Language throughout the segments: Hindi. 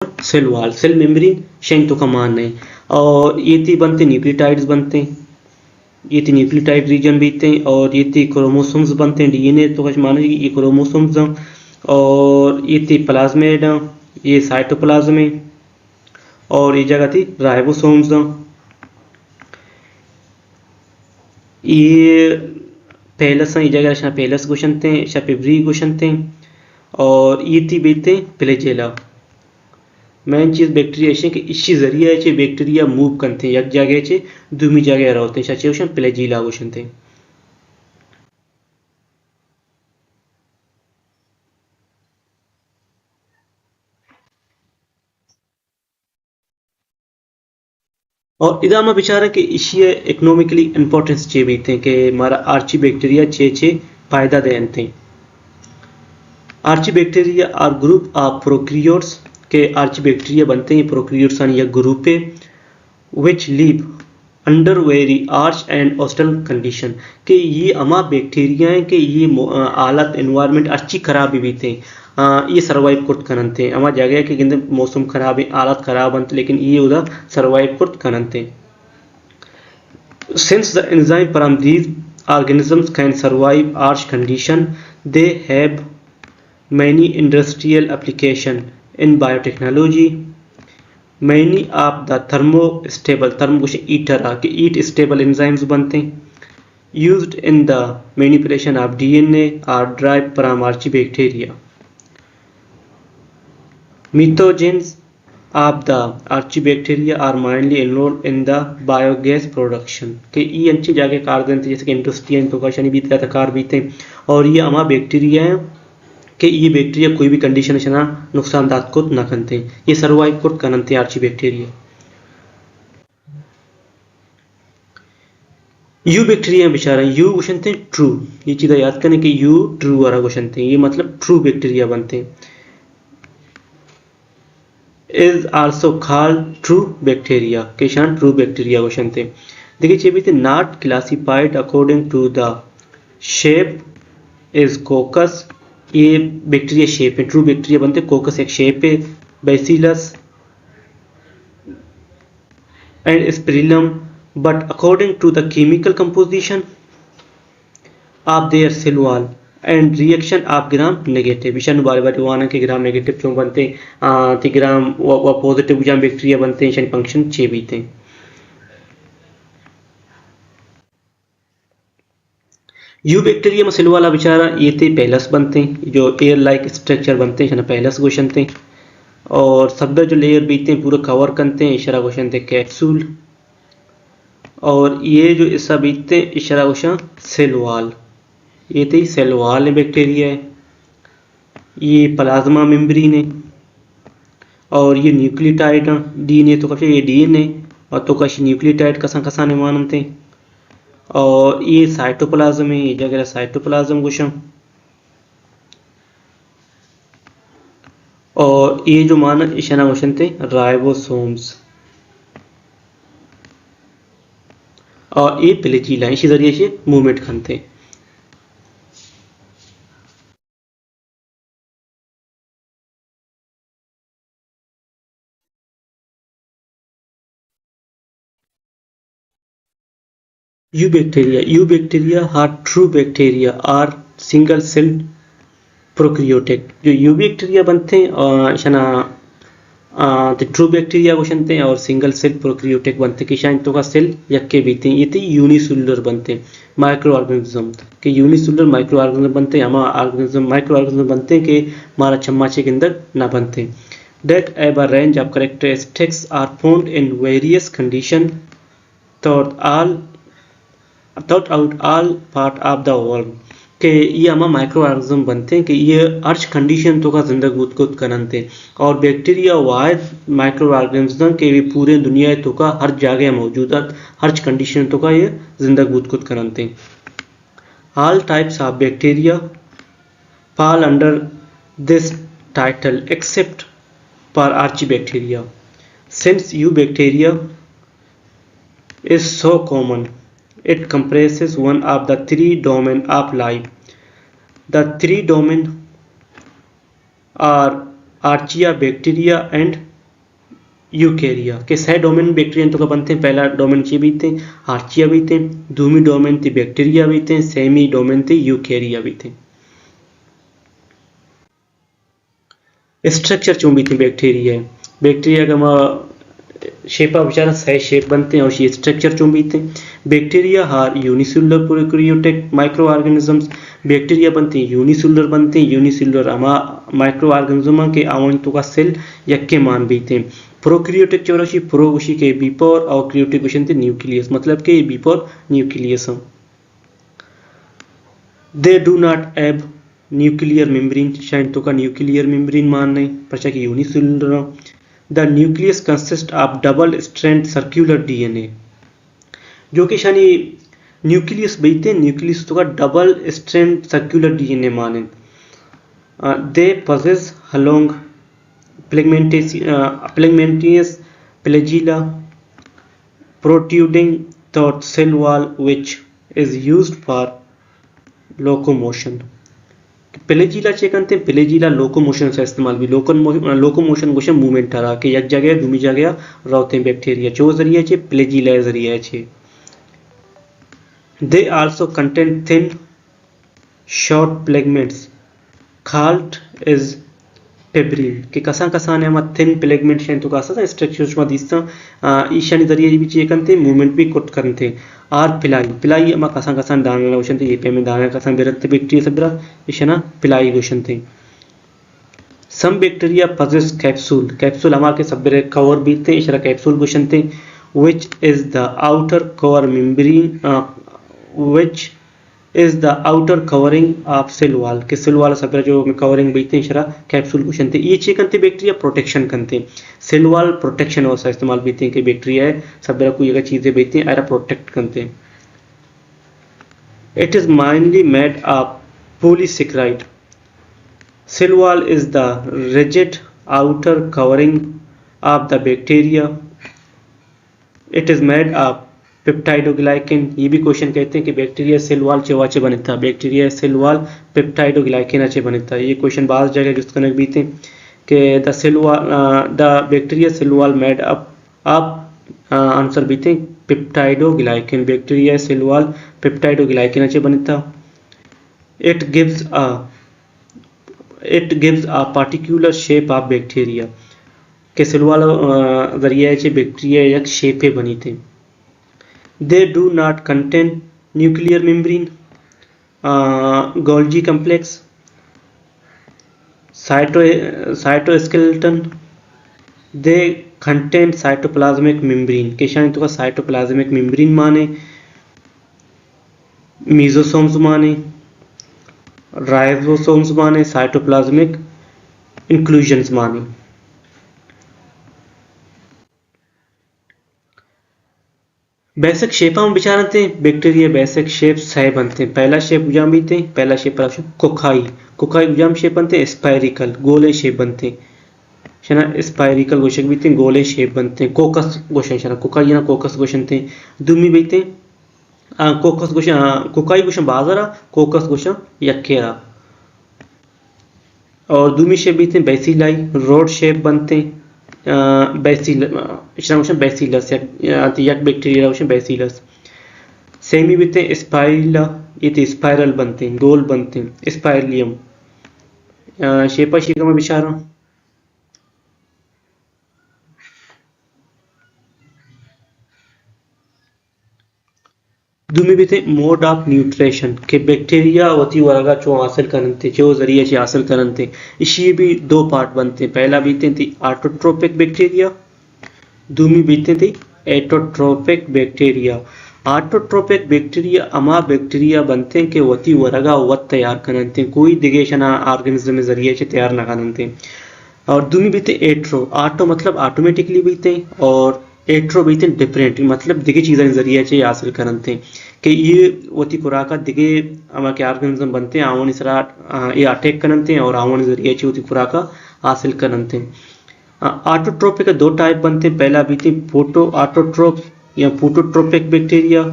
सेल वॉल, सेल मेम्ब्रेन शेंग तो का मान है। और ये थी बनते न्यूक्लियोटाइड्स बनते हैं, ये थी न्यूक्लियोटाइड रीजन बीते हैं। और ये थी क्रोमोसोम्स बनते हैं, डीएनए तो कुछ मानो ये क्रोमोसोम्स। और ये थी प्लाज्मिड, ये साइटोप्लाज्म है। और ये जगह थी राइबोसोम्स। ये पहलस ये जगह शा पहलस क्वेश्चन थे, शा पेब्री क्वेश्चन थे। और ये थी बीते फ्लैजेला। मेन चीज बैक्टीरिया है कि इसी जरिए है बैक्टीरिया मूव करते हैं, एक जगह से दूसरी जगह रहते हैं, शाचे क्वेश्चन फ्लैजिला क्वेश्चन थे। और इधर हम विचार है कि इसी इकोनॉमिकली इंपॉर्टेंस चे भी थे कि हमारा आर्ची बैक्टीरिया चे फायदा देन थे। Archaebacteria are group of prokaryotes के आर्ची बैक्टीरिया बनते हैं प्रोक्रियोट्स या ग्रुप है which live under very harsh and hostile condition कि ये अमा बैक्टीरिया हैं कि ये हालत एनवायरनमेंट अच्छी खराब भी थे, ये सर्वाइव कुर्त करते अमा जगह के गिंद मौसम खराब है हालत खराब बनते लेकिन ये उधर सर्वाइव कुर्त करते। Since the enzyme from these organisms can survive harsh conditions, they have many industrial applications in biotechnology. Many of the thermostable heat stable enzymes बनते हैं used in the manipulation of DNA are derived from archibacteria. Methogens of the archibacteria are mainly involved in the biogas production कि ये अच्छी जगह कार देते जैसे कि इंडस्ट्री तो का शनि बीते कार बीते। और ये हमारा बैक्टीरिया है कि ये बैक्टीरिया कोई भी कंडीशन से नुकसानदायक को ना करते, ये सर्वाइव को करते आर्ची बैक्टीरिया। यू बैक्टीरिया बेचारा यू क्वेश्चन थे ट्रू, ये चीज़ याद करने कि यू ट्रू वाला क्वेश्चन थे, ये मतलब ट्रू बैक्टीरिया बनते हैं। Is also called true bacteria के शान ट्रू बैक्टीरिया क्वेश्चन थे। देखिए चेबी they not classified according to the shape is coccus, ये बैक्टीरिया शेप है ट्रू बैक्टीरिया बनते, कोकस एक शेप है, bacillus and spirillum but according to the chemical composition of their cell wall and reaction of gram negative विषाणु बारे बारे वाना के ग्राम नेगेटिव क्यों बनते ती ग्राम व पॉजिटिव ग्राम बैक्टीरिया बनते हैं फंक्शन चे भी थे। यू बैक्टीरिया में सेल वाला बेचारा ये थे पहलस बनते हैं जो एयर लाइक स्ट्रक्चर बनते हैं पहलस क्वेश्चन थे। और सब जो लेयर बीते हैं पूरा कवर करते हैं इशारा क्वेश्चन थे कैप्सूल। और ये जो ऐसा बीतते हैं इशारा क्वेश्चन सेल वॉल, ये थे सेल वॉल है बैक्टीरिया है, ये प्लाज्मा मेम्ब्रेन है। और ये न्यूक्लियोटाइड डीएनए तो कब ये डीएनए और तो कश न्यूक्लियोटाइड कसा कसा ने मानते। और ये साइटोप्लाज्म है, ये जगह साइटोप्लाज्म क्वेश्चन। और ये जो मान इशारा क्वेश्चन थे राइबोसोम्स। और ये फ्लैजिला इसी जरिए से मूवमेंट करते। Eubacteria are true bacteria are single cell prokaryotic. जो यू बैक्टीरिया बनते हैं शना तो ट्रू बैक्टीरिया क्वेश्चन थे और सिंगल सेल प्रोक्रियोटिक बनते कि शायद तो का सेल यक्के बीते ये थे यूनिसेलुलर बनते माइक्रो ऑर्गेनिज्म के यूनिसेलुलर माइक्रो ऑर्गेनिज्म बनते हमारा ऑर्गेनिज्म माइक्रो ऑर्गेनिज्म बनते कि हमारा चम्माचे के अंदर ना बनते। That have a range of characteristics are found in various condition थॉट आउट all part of the world कि ये हमारा माइक्रो ऑर्गेनिज्म बनते हैं कि ये अर्च कंडीशन तो का जिंदगी उत्कुत करते। और बैक्टीरिया वायद माइक्रो ऑर्गेनिज्म के भी पूरे दुनिया तो का हर जगह मौजूद हर कंडीशन तो का ये जिंदगी उत्कुत करते। All types of bacteria fall under this title except for archibacteria. Since eubacteria is so common, it comprises one of the three domains of life. The three domains are Archaea, bacteria and Eukarya के सह डोमेन बैक्टीरिया तो का बनते हैं। पहला डोमेन ची बीते आर्चिया बीते, दूमी डोमेन थी बैक्टीरिया बीते, सेमी डोमेन थी यूकेरिया बीते। स्ट्रक्चर चूं बीते बैक्टीरिया का शेप ऑफ विचार सह शेप बनते हैं और ये स्ट्रक्चर चूं बीते। बैक्टीरिया हार unicellular prokaryotic micro organisms, bacteria बनते हैं यूनिसेलुलर माइक्रो ऑर्गेनिज्म के आवंतों का सेल यक्के मान बीते हैं। प्रोकैरियोटिक चौराशी प्रोगोशी के बीपोर और क्रियोटिक क्वेश्चन थे न्यूक्लियस, मतलब के बीपोर nucleus. They do not have nuclear membrane, शायद तो का न्यूक्लियर मेम्ब्रेन मान नहीं प्रचा की unicellular. The nucleus consist of double strand circular DNA, जो कि शानी न्यूक्लियस बीते न्यूक्लियस तो का डबल स्ट्रैंड सर्कुलर डीएनए माने। दे possess along pigmentous flagella protruding through cell wall which is used for locomotion। Flagella check करते हैं, प्लेजिला लोकोमोशन से इस्तेमाल भी लोकोमोशन गोशन मूवमेंट आ रहा कि एक जगह दूसरी जगह रहते हैं बैक्टीरिया जो जरिए छे प्लेजिला जरिए छे। They also contain thin short filaments called is पेब्रिन के कसा ने हम थिन फ्लेगमेंट शेन तो कसा स्ट्रक्चर्स में दिसता ईशानी जरिए भी चेक करते मूवमेंट भी कोट करते। आर पिलाई हम कसा दाना क्वेश्चन थे, ये पे में दाना कसा बेरते बैक्टीरिया सब बरा ईशाना पिलाई क्वेश्चन थे। सम बैक्टीरिया possess कैप्सूल हमारे के सब बेरे कवर भी थे इशारा कैप्सूल क्वेश्चन थे। which is the outer cover membrane which is the outer covering of cell wall के सेल वाल सब जो कवरिंग बीते इशारा कैप्सूल क्वेश्चन थे। ये चेक करते बैक्टीरिया प्रोटेक्शन करते सेल वाल प्रोटेक्शन और सा इस्तेमाल बीते हैं कि बैक्टीरिया है सब कोई अगर चीजें बीते हैं अरा प्रोटेक्ट करते हैं। It is mainly made of polysaccharide। cell wall is the rigid outer covering of the bacteria। it is made of peptidoglycan. ये भी क्वेश्चन कहते हैं कि बैक्टीरिया सेल वॉल चेवाचे बनता, बैक्टीरिया सेल वॉल पेप्टाइडोग्लाइकेन अच्छे बनता। ये क्वेश्चन बाद जगह यूज करने भी थे कि the bacteria cell wall made up answer भी थे peptidoglycan, bacteria cell wall peptidoglycan अच्छे बनता। It gives a particular shape of bacteria के सेल वॉल जरिए बैक्टीरिया एक शेपे बनी थे। They do not contain nuclear membrane, Golgi complex, cytoskeleton। They contain cytoplasmic membrane के शायद तो का cytoplasmic membrane माने, mesosomes माने, ribosomes माने, cytoplasmic inclusions माने। बेसिक शेप हम विचारते हैं बैक्टीरिया बेसिक शेप सह बनते हैं। पहला शेप उजाम बीते हैं, पहला शेप पर कोकाई उजाम शेप बनते हैं, स्पायरिकल गोले शेप बनते हैं शना, स्पायरिकल गोशक बीते हैं गोले शेप बनते हैं। कोकस गोशन शना कोकाई ना कोकस गोशन थे दुमी बीते हैं कोकस गोशन कोकाई गोशन बाजारा कोकस गोशन यक्केरा। और दुमी शेप बीते हैं बेसिलाई रोड शेप बनते हैं बैसिलस एक बैक्टीरिया बैसिलस। सेमी बीते हैं स्पाइरला ये तो स्पाइरल बनते हैं गोल बनते हैं स्पाइरलियम शेपा शिका में विचारा। दुमी बीते मोड ऑफ न्यूट्रिशन के बैक्टीरिया वती वर्गा चो हासिल करते जो जरिए से हासिल करते इसी भी दो पार्ट बनते हैं। पहला बीते थी ऑटोट्रोपिक बैक्टीरिया, दूमी बीते थी एटोट्रोपिक बैक्टीरिया। ऑटोट्रोपिक बैक्टीरिया अमा बैक्टीरिया बनते हैं कि वती वर्गा वत तैयार करते कोई दिगेशना ऑर्गेनिज्म में जरिए से तैयार न करते। और दूमी बीते एट्रो ऑटो मतलब ऑटोमेटिकली बीते और एट्रो बीते डिफरेंट मतलब दिगे चीज़ें जरिए से हासिल करते कि ये वती खुराक दिगे अमा के ऑर्गेनिज्म बनते हैं आवन इसरा ये अटैक करते हैं और आवन जरिए से वती खुराक हासिल करते हैं। ऑटोट्रोपिक के दो टाइप बनते हैं, पहला बीते फोटो ऑटोट्रोप या फोटोट्रोपिक बैक्टीरिया,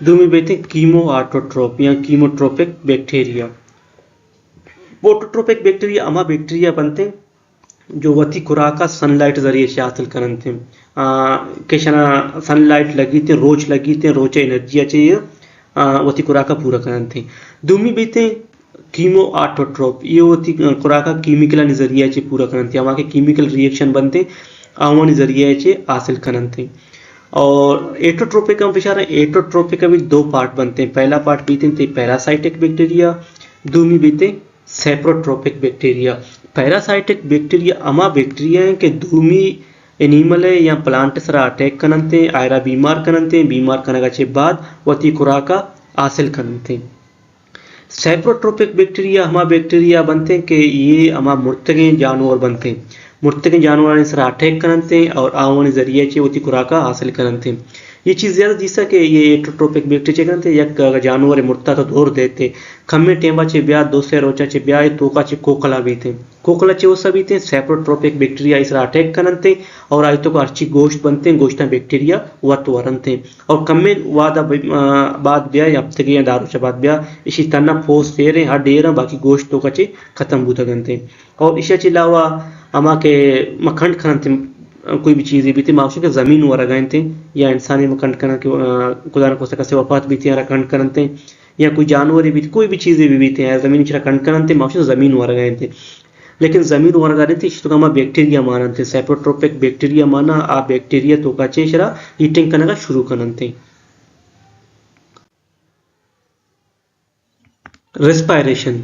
दूसरी बीते कीमो ऑटोट्रोप या कीमोट्रोपिक बैक्टीरिया। फोटोट्रोपिक बैक्टीरिया अमा बैक्टीरिया बनते हैं जो वती खुराका सनलाइट जरिए से हासिल करन थे केशना सनलाइट लगी थे रोज एनर्जी चाहिए वती खुराका पूरा करन थे दूमी बीते कीमो ऑटोट्रोप ये वती खुराका केमिकल नजरिया चे पूरा करन थे वहाँ के केमिकल रिएक्शन बनते आवन जरिए चे हासिल करन थे। और एटोट्रोपिक हम विचार एटोट्रोपिक भी दो पार्ट बनते हैं। पहला पार्ट बीते थे पैरासाइटिक बैक्टीरिया, दूमी बीते सेप्रोट्रोपिक बैक्टीरिया। पैरासाइटिक बैक्टीरिया अमा बैक्टीरिया है कि दूमी एनिमल है या प्लांट सरा अटैक करनते आयरा बीमार करने के बाद वती खुराका हासिल करनते। सेप्रोट्रोपिक बैक्टीरिया हमा बैक्टीरिया बनते हैं कि ये हमा मुर्तगे जानवर बनते हैं, मुर्तगे जानवर सरा अटैक करनते और आवन जरिए चे वती खुराका हासिल करनते। ये चीज़ ज़्यादा दिसा कि ये एटोट्रोपिक बैक्टीरिया करते या जानवर मुर्ता तो दौड़ देते खम्मे टेम्बा चे ब्या दोसे रोचा चे ब्या तोका चे कोकला भी थे कोकला चे वो सभी थे सेप्रोट्रोपिक बैक्टीरिया इसरा अटैक करनते और आई तो अच्छी गोश्त बनते गोश्त बैक्टीरिया वत वरन थे और कम्मे वादा बाद ब्या या अब तक या दारू से बाद ब्या इसी तना फोस दे रहे हर दे रहा बाकी गोश्त तो का खत्म बूता गनते। और इसके अलावा अमा के मखंड खनते कोई भी चीज़ भी थी मावशी के ज़मीन वर गए थे या इंसानी मखंड करना के खुदा न कोसा कसे वफात भी थी रखंड करते या कोई जानवर भी कोई भी चीज़ें भी थे ज़मीन चरा खंड करते मावशी ज़मीन वर गए थे। लेकिन ज़मीन वर गए थे तो हम बैक्टीरिया मानते सेप्रोट्रोपिक बैक्टीरिया माना आ बैक्टीरिया तो का चेशरा ईटिंग करने का शुरू करते। रेस्पायरेशन